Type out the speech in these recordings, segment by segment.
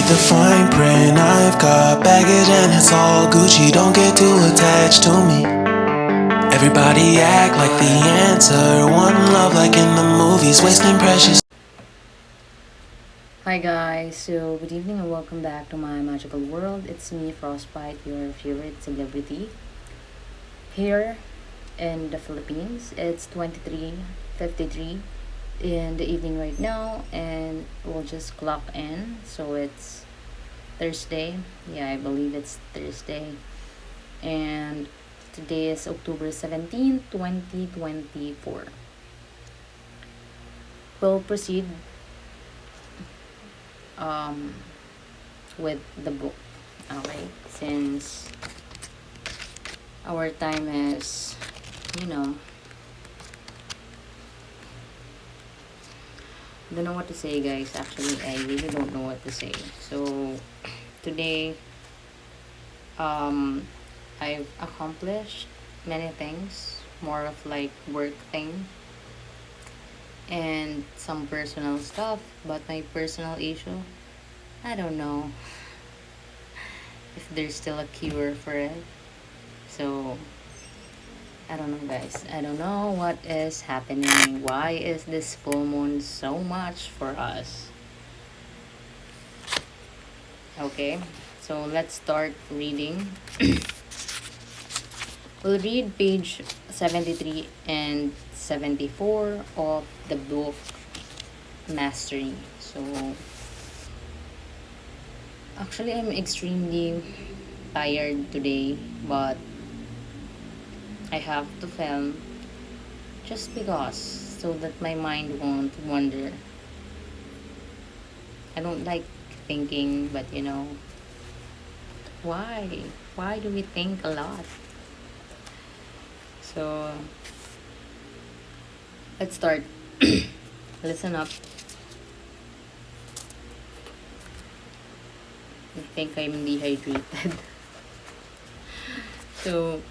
read the fine print. I've got baggage and it's all Gucci. Don't get too attached to me. Everybody act like the answer. One love like in the movies, wasting precious. Hi guys, so good evening and welcome back to my magical world. It's me, Frostbite, your favorite celebrity. Here in the Philippines, it's 23:53 in the evening right now, and we'll just clock in. So it's Thursday. Yeah, I believe it's Thursday. And today is October 17, 2024. We'll proceed um, with the book. Okay, since our time is, you know, don't know what to say, guys. Actually, I really don't know what to say. So today, um, I've accomplished many things, more of like work thing and some personal stuff. But my personal issue, I don't know if there's still a cure for it. So I don't know, guys. I don't know what is happening. Why is this full moon so much for us? Okay, so let's start reading. We'll read page 73 and 74 of the book Mastery. So actually, I'm extremely tired today, but I have to film just because, so that my mind won't wander. I don't like thinking, but why? Why do we think a lot? So let's start. Listen up. I think I'm dehydrated. So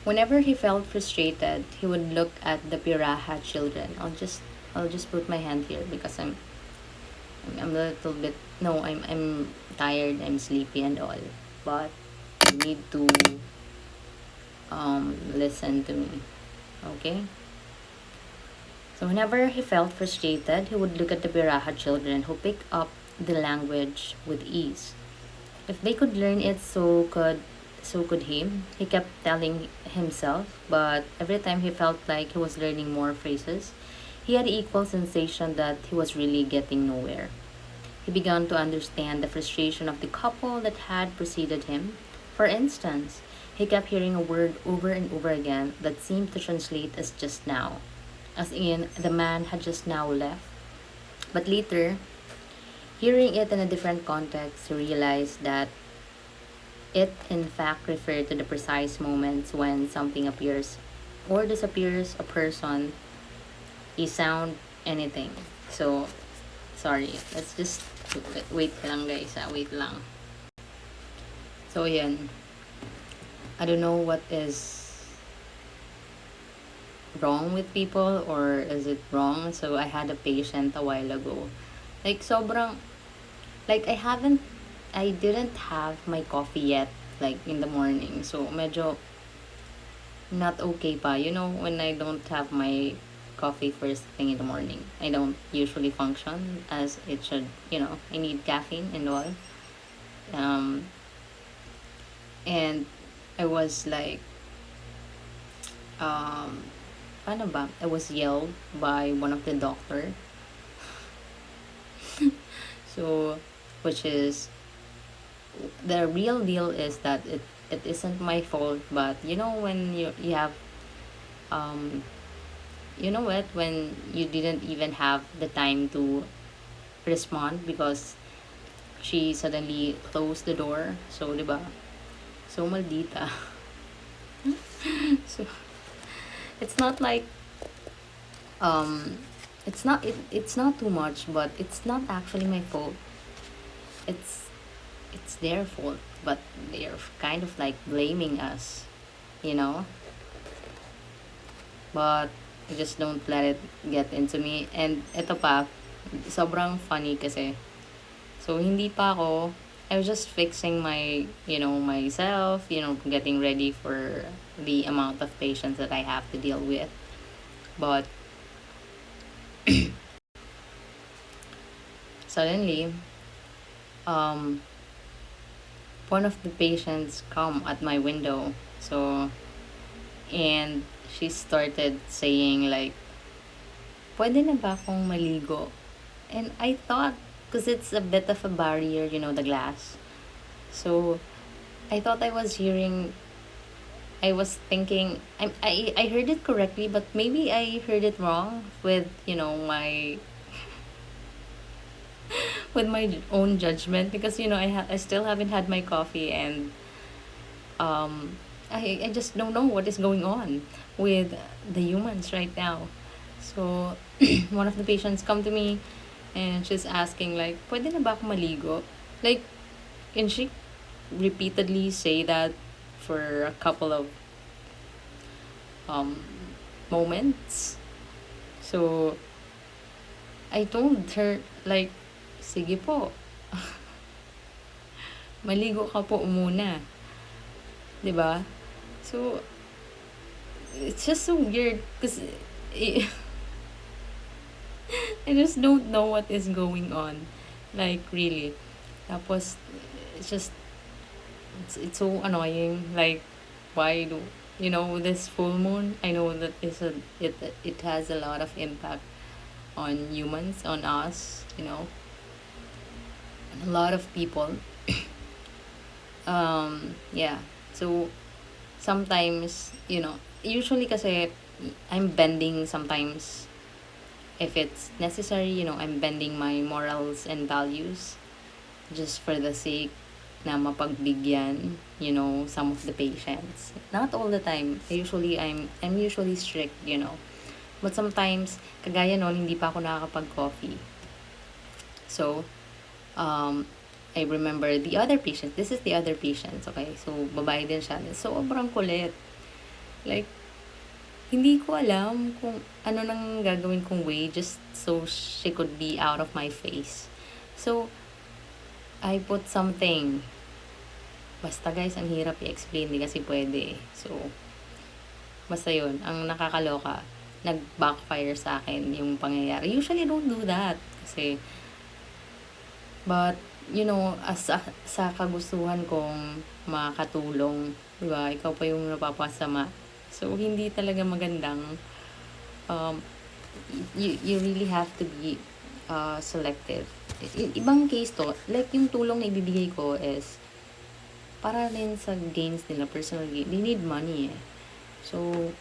whenever he felt frustrated, he would look at the Piraha children. I'll just put my hand here because I'm a little bit, no, I'm tired, I'm sleepy and all. But you need to listen to me. Okay? So whenever he felt frustrated, he would look at the Piraha children who pick up the language with ease. If they could learn it, so could he kept telling himself, but every time he felt like he was learning more phrases, he had the equal sensation that he was really getting nowhere. He began to understand the frustration of the couple that had preceded him. For instance, he kept hearing a word over and over again that seemed to translate as just now, as in the man had just now left. But later, hearing it in a different context, he realized that it in fact referred to the precise moments when something appears or disappears, a person, a sound, anything. So, sorry, let's just wait lang guys, wait lang. So, yan. I don't know what is wrong with people, or is it wrong. So, I had a patient a while ago. Like, sobrang, like, I didn't have my coffee yet, like, in the morning. So, medyo not okay pa. When I don't have my coffee first thing in the morning, I don't usually function as it should. I need caffeine and all. Um, and I was like, um, paano ba? I was yelled by one of the doctor. So, which is, the real deal is that it isn't my fault, but when you have, um what, when you didn't even have the time to respond because she suddenly closed the door. So, diba? So, maldita. So, it's not like, um it's not too much, but it's not actually my fault. It's it's their fault, but they're kind of like blaming us, you know but I just don't let it get into me. And ito pa, sobrang funny kasi. So hindi pa ako, I was just fixing my, myself, getting ready for the amount of patients that I have to deal with. But suddenly, um, one of the patients come at my window. So, and she started saying like, pwede na ba akong maligo? And I thought, because it's a bit of a barrier, the glass. So, I thought I was thinking, I heard it correctly, but maybe I heard it wrong with, with my own judgment because, I still haven't had my coffee and um, I just don't know what is going on with the humans right now. So, one of the patients come to me and she's asking like, pwede na ba ako maligo? Like, and she repeatedly say that for a couple of um, moments. So, I told her like, sige po, maligo ka po muna. 'Di ba? So, it's just so weird because I just don't know what is going on. Like, really. Tapos, it's just, it's so annoying. Like, why do, this full moon, I know that it has a lot of impact on humans, on us, a lot of people. Yeah. So, sometimes, usually kasi, I'm bending sometimes if it's necessary, I'm bending my morals and values just for the sake na mapagbigyan, some of the patients. Not all the time. I'm usually strict, But sometimes, kagaya noon, hindi pa ako nakakapag-coffee. So, um, I remember the other patient. This is the other patient, okay? So, babae din siya. Sobrang kulit. Like, hindi ko alam kung ano nang gagawin kong way just so she could be out of my face. So, I put something. Basta guys, ang hirap i-explain. Di kasi pwede. So, basta yun. Ang nakakaloka, nag-backfire sa akin yung pangyayari. Usually, I don't do that. Kasi, but, sa kagustuhan kong makatulong, di ba? Ikaw pa yung napapasama. So, hindi talaga magandang, um, you really have to be selective. Ibang case to, like yung tulong na ibibigay ko is para rin sa gains nila, personal gain. They need money eh. So,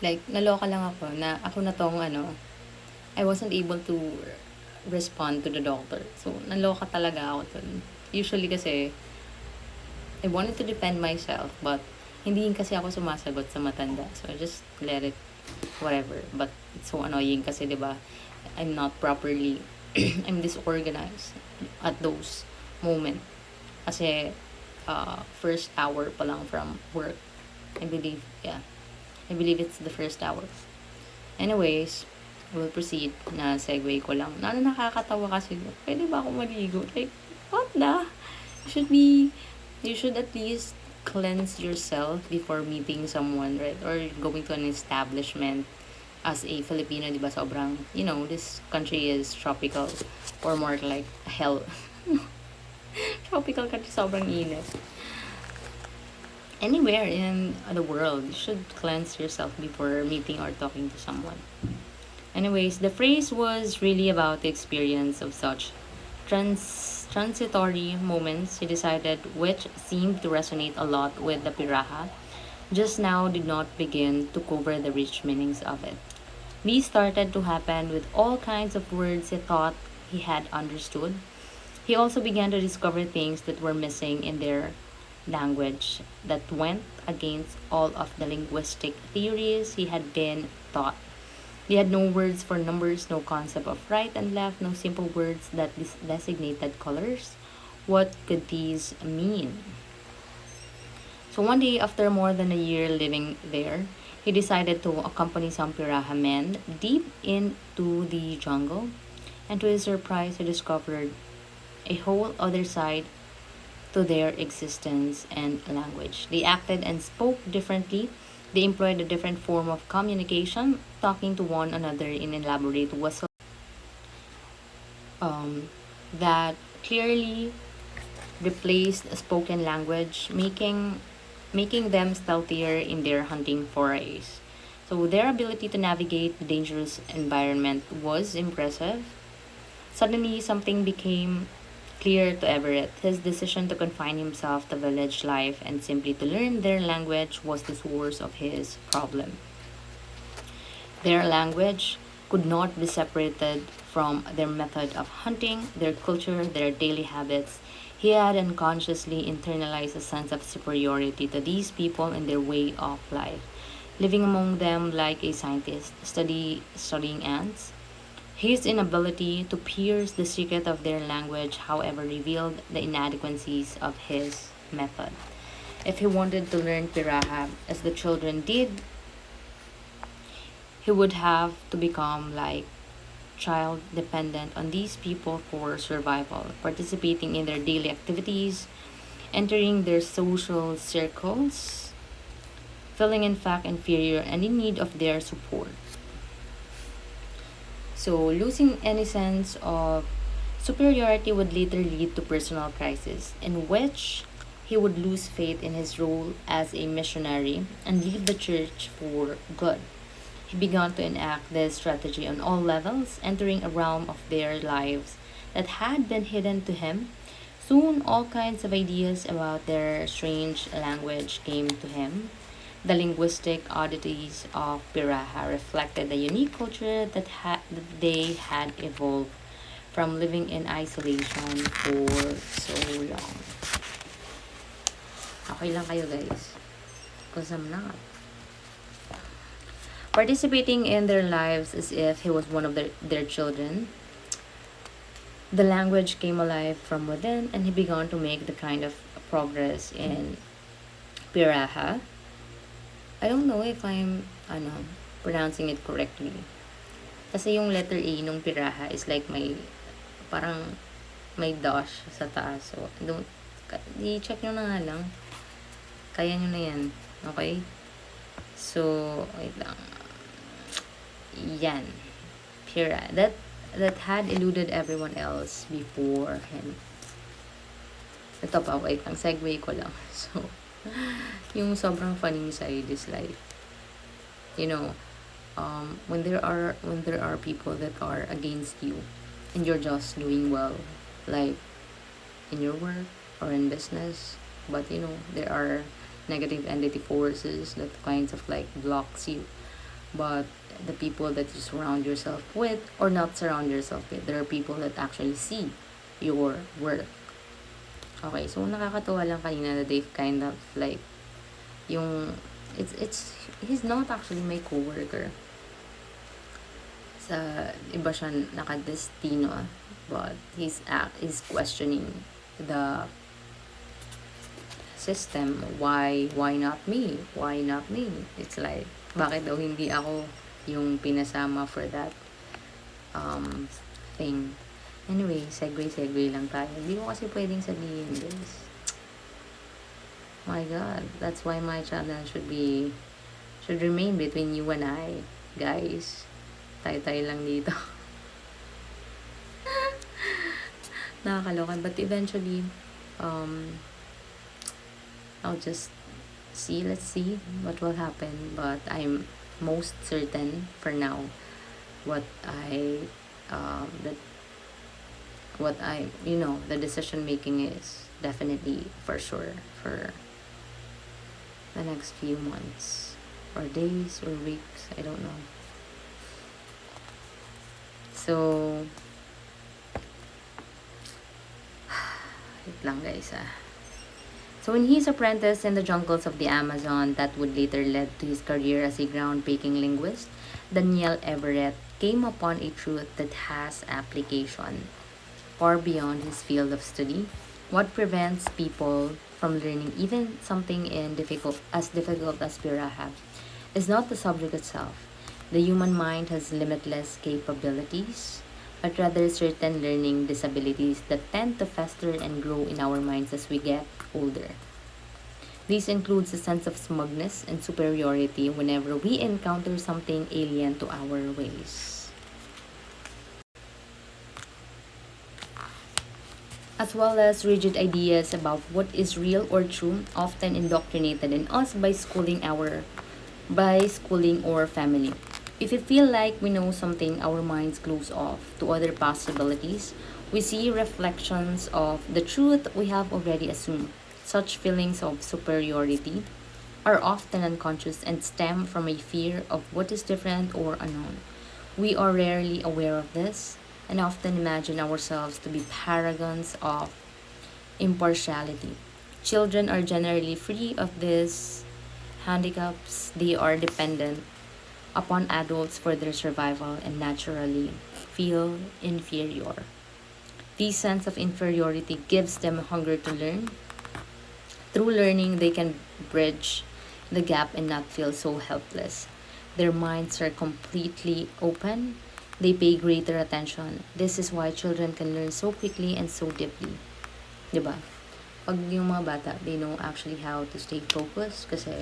like, naloka lang ako na ako na tong I wasn't able to respond to the doctor. So, naloka talaga ako dun. Usually kasi, I wanted to defend myself, but hindi kasi ako sumasagot sa matanda. So, I just let it, whatever. But, it's so annoying kasi, di ba, I'm not properly, I'm disorganized at those moments. Kasi, first hour pa lang from work. I believe, yeah. I believe it's the first hour. Anyways, we'll proceed na segue ko lang. Nakakatawa kasi, pwede ba ako maligo? Like, what the? You should at least cleanse yourself before meeting someone, right? Or going to an establishment. As a Filipino, di ba, sobrang, this country is tropical. Or more like hell. Tropical country, sobrang init. Anywhere in the world, you should cleanse yourself before meeting or talking to someone. Anyways, the phrase was really about the experience of such transitory moments, he decided, which seemed to resonate a lot with the Piraha, just now did not begin to cover the rich meanings of it. These started to happen with all kinds of words he thought he had understood. He also began to discover things that were missing in their language that went against all of the linguistic theories he had been taught. He had no words for numbers, no concept of right and left, no simple words that designated colors. What could these mean? So one day, after more than a year living there, he decided to accompany some Piraha men deep into the jungle. And to his surprise, he discovered a whole other side to their existence and language. They acted and spoke differently. They employed a different form of communication, talking to one another in elaborate whistles that clearly replaced spoken language, making them stealthier in their hunting forays. So their ability to navigate the dangerous environment was impressive. Suddenly, something became clear to Everett. His decision to confine himself to village life and simply to learn their language was the source of his problem. Their language could not be separated from their method of hunting, their culture, their daily habits. He had unconsciously internalized a sense of superiority to these people and their way of life, living among them like a scientist studying ants. His inability to pierce the secret of their language, however, revealed the inadequacies of his method. If he wanted to learn Piraha, as the children did, he would have to become like child dependent on these people for survival, participating in their daily activities, entering their social circles, feeling in fact inferior and in need of their support. So, losing any sense of superiority would later lead to personal crisis, in which he would lose faith in his role as a missionary and leave the church for good. He began to enact this strategy on all levels, entering a realm of their lives that had been hidden to him. Soon, all kinds of ideas about their strange language came to him. The linguistic oddities of Piraha reflected the unique culture that they had evolved from living in isolation for so long. Okay lang kayo guys, because I'm not. Participating in their lives as if he was one of their children, the language came alive from within and he began to make the kind of progress in Piraha. I don't know if I'm pronouncing it correctly. Kasi yung letter A nung Piraha is like parang may dash sa taas. So, don't, i-check nyo na nga lang. Kaya nyo na yan. Okay? So, wait lang. Yan. Pira. That had eluded everyone else before him. Ito pa, wait lang. Segue ko lang. So, yung sobrang funny side is like, you know, when there are people that are against you and you're just doing well, like in your work or in business, but you know there are negative entity forces that kinds of like blocks you. But the people that you surround yourself with or not surround yourself with, there are people that actually see your worth. Okay, so nakakatuwa lang kanina that they've kind of like yung it's he's not actually my coworker. Sa iba siya nakadestino, but he's questioning the system. Why not me? Why not me? It's like bakit daw hindi ako yung pinasama for that thing. Anyway, segue lang tayo. Hindi ko kasi pwedeng sabihin this. My God, that's why my channel should remain between you and I, guys. Tayo lang dito. Nakakalokan, but eventually, I'll just see. Let's see what will happen. But I'm most certain for now what that what I the decision making is definitely for sure for the next few months or days or weeks, I don't know. So wait lang guys So when he's apprenticed in the jungles of the Amazon, that would later lead to his career as a groundbreaking linguist, Daniel Everett came upon a truth that has application far beyond his field of study. What prevents people from learning even something difficult as Piraha is not the subject itself. The human mind has limitless capabilities. but rather certain learning disabilities that tend to fester and grow in our minds as we get older. This includes a sense of smugness and superiority whenever we encounter something alien to our ways, as well as rigid ideas about what is real or true, often indoctrinated in us by schooling or family. If we feel like we know something, our minds close off to other possibilities. We see reflections of the truth we have already assumed. Such feelings of superiority are often unconscious and stem from a fear of what is different or unknown. We are rarely aware of this and often imagine ourselves to be paragons of impartiality. Children are generally free of these handicaps. They are dependent upon adults for their survival and naturally feel inferior. This sense of inferiority gives them a hunger to learn. Through learning, they can bridge the gap and not feel so helpless. Their minds are completely open. They pay greater attention. This is why children can learn so quickly and so deeply. 'Di ba? Pag yung mga bata, they know actually how to stay focused kasi,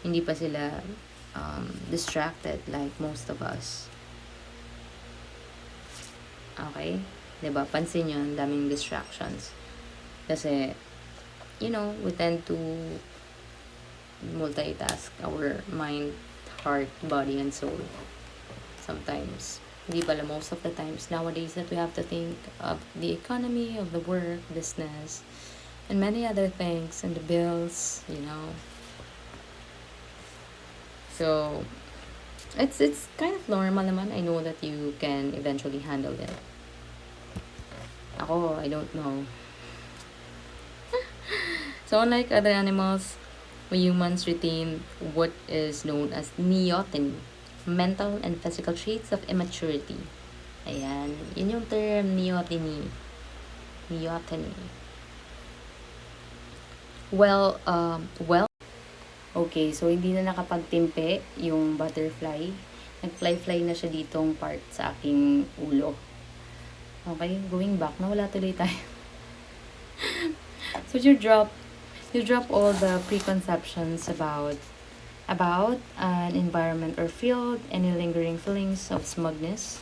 hindi pa sila distracted like most of us. Okay? 'Di ba? Pansin nyo, ang daming distractions. Kasi, we tend to multitask our mind, heart, body, and soul. Sometimes. Hindi pala most of the times nowadays that we have to think of the economy, of the work, business, and many other things, and the bills. So, it's kind of normal naman. I know that you can eventually handle it. Ako, I don't know. So, unlike other animals, we humans retain what is known as neoteny, mental and physical traits of immaturity. Ayan, yun yung term, neoteny. Neoteny. Well, okay, so hindi na nakapagtimpe yung butterfly. Nag-fly-fly na siya ditong part sa aking ulo. Okay, going back, nawala tuloy tayo. So you drop all the preconceptions about an environment or field, any lingering feelings of smugness.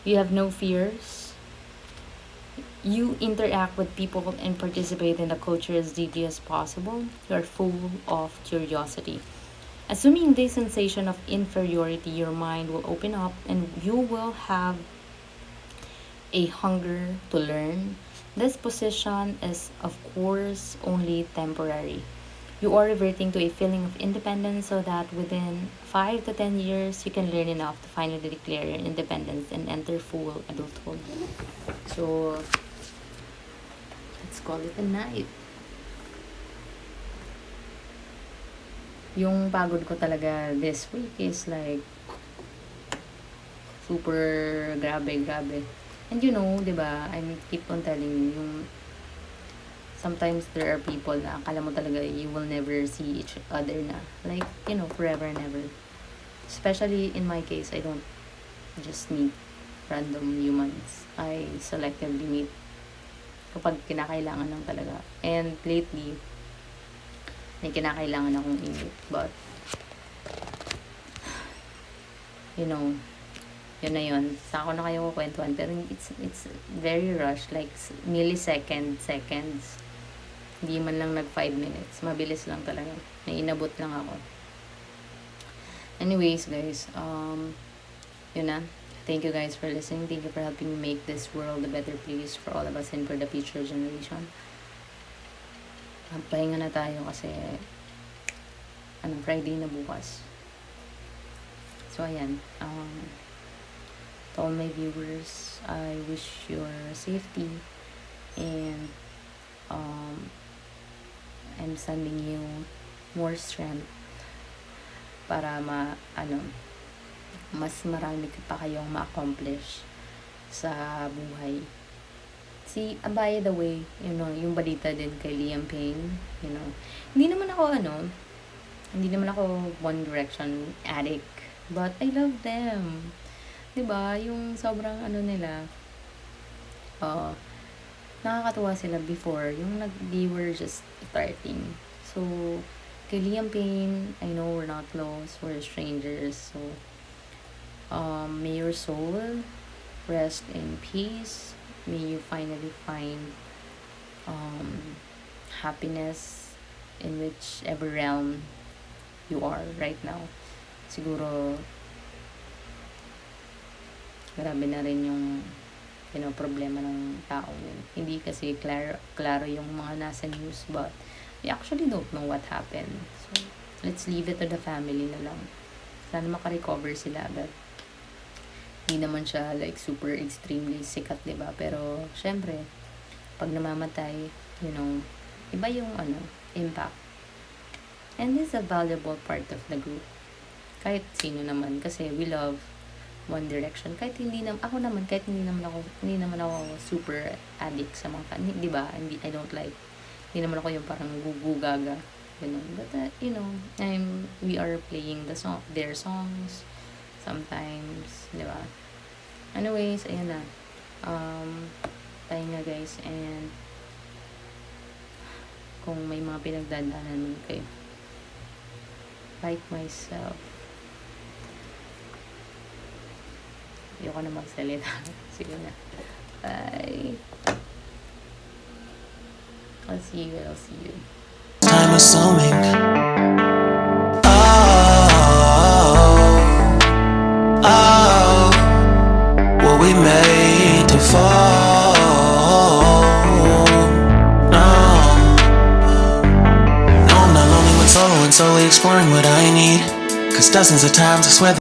You have no fears. You interact with people and participate in the culture as deeply as possible. You are full of curiosity. Assuming this sensation of inferiority, your mind will open up and you will have a hunger to learn. This position is, of course, only temporary. You are reverting to a feeling of independence so that within 5 to 10 years, you can learn enough to finally declare your independence and enter full adulthood. So, let's call it a night. Yung pagod ko talaga this week is like super grabe. And di ba, I keep on telling you, sometimes there are people na akala mo talaga you will never see each other na. Like, forever and ever. Especially in my case, I don't just meet random humans. I selectively meet kapag kinakailangan lang talaga. And lately, may kinakailangan akong i-meet. But, yun na yun. Sa ako na kayo kukwentuhan. Pero it's very rush. Like, seconds. Hindi man lang nag 5 minutes. Mabilis lang talaga. May inabot lang ako. Anyways, guys. Yun na. Thank you guys for listening. Thank you for helping me make this world a better place for all of us and for the future generation. Pahinga na tayo kasi Friday na bukas. So, ayan. To all my viewers, I wish your safety and I'm sending you more strength para mas marami pa kayong ma-accomplish sa buhay. See, by the way, yung balita din kay Liam Payne, hindi naman ako One Direction addict, but I love them. 'Di ba? Yung sobrang ano nila, uh, nakakatuwa sila before, yung they were just starting. So, kay Liam Payne, I know we're not close, we're strangers. So, may your soul rest in peace. May you finally find um, happiness in whichever realm you are right now. Siguro, grabe na rin yung problema ng tao yun. Hindi kasi klaro yung mga nasa news, but we actually don't know what happened. So, let's leave it to the family na lang. Sana makarecover sila, but hindi naman siya like super extremely sikat, diba? Pero, syempre, pag namamatay, iba yung impact. And this is a valuable part of the group. Kahit sino naman, kasi we love One Direction. Kahit ako naman, kahit hindi naman ako super addict sa mga kanta, di ba? I don't like, hindi naman ako yung parang gugugaga, But, we are playing their songs, sometimes, di ba? Anyways, ayan na. Tayo nga guys, and kung may mga pinagdadaanan kayo, like myself, ayoko na magsalita. Sige na. Bye. I'll see you. I'm assuming. Were we made to fall? No, I'm not lonely when solo and solely exploring what I need. 'Cause dozens of times I swear